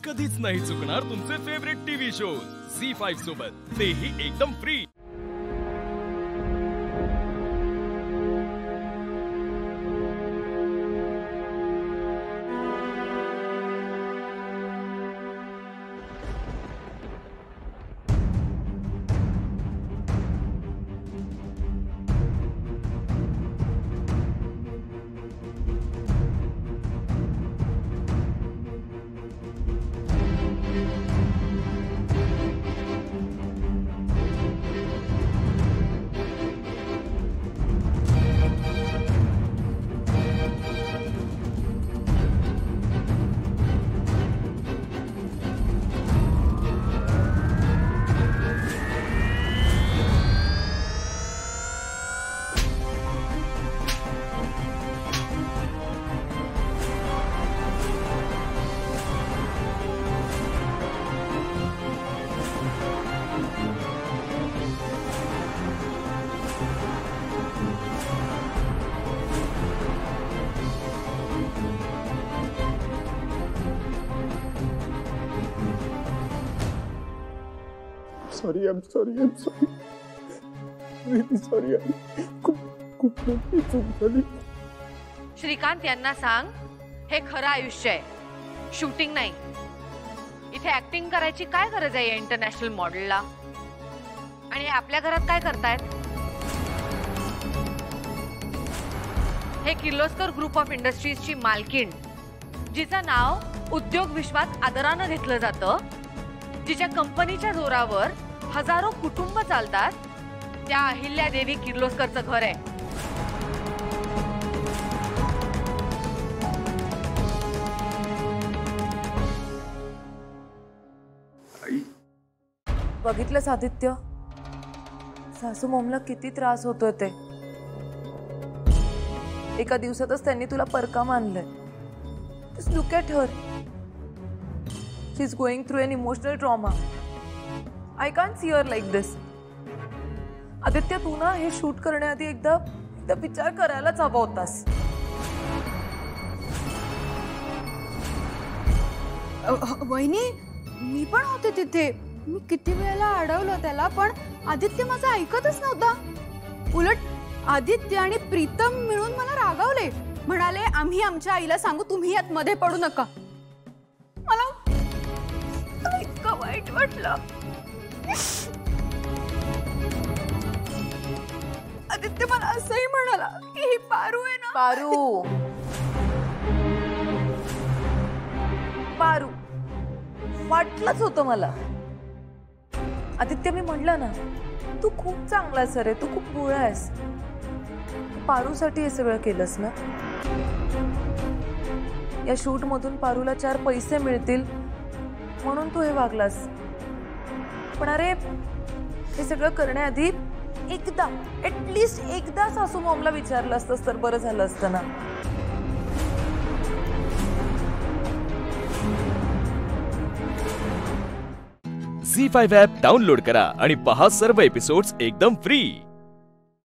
कधीच नाही चुकणार तुमचे फेवरेट टीव्ही शोज झी5 सोबत, तेही एकदम free. Sorry, I'm sorry. Really sorry. खूप मोठी चूक झाली। श्रीकांत यांना सांग, हे खरं आयुष्य आहे, शूटिंग नाही। इथे ऍक्टिंग करायची काय गरज आहे या इंटरनॅशनल मॉडेलला? आणि आपल्या घरात काय करतायत? हे किर्लोस्कर ग्रुप ऑफ इंडस्ट्रीजची मालकीण, जिचं नाव उद्योग विश्वात आदरानं घेतलं जातं, जिच्या कंपनीच्या जोरावर हजारो कुटुंब चालतात, त्या अहिल्यादेवी किर्लोस्करचं घर आहे। बघितलंस आदित्य, सासू मोमला किती त्रास होतोय ते। एका दिवसातच त्यांनी तुला परका मानलंय। Just look at her. She's going through an emotional trauma. I can't see her like this. Aditya, तू ना हे शूट करण्याआधी एकदा विचार करायलाच हवा होतास। वहिनी, मी पण होते तिथे। मी किती वेळेला अडवलं त्याला, पण आदित्य माझं ऐकतच नव्हता। उलट आदित्य आणि प्रीतम मिळून मला रागावले, म्हणाले आम्ही आमच्या आईला सांगू, तुम्ही यात मध्ये पडू नका। मला इतकं वाईट वाटलं। आदित्य मला असंही म्हणाला की ही पारू आहे ना। पारू वाटलंच होतं मला। आदित्य, मी म्हटलं ना, तू खूप चांगला आहेस रे, तू खूप भोळा आहेस। पारूसाठी हे सगळं केलंस ना? या शूट मधून पारूला 4 पैसे मिळतील म्हणून तू हे वागलास। पण अरे, हे सगळं करण्याआधी एकदा, ऍटलीस्ट एकदा सासू मॉमला विचारलं असतंस तर बरं झालं असतं ना। झी5 ॲप डाउनलोड करा आणि पहा सर्व एपिसोड्स एकदम फ्री।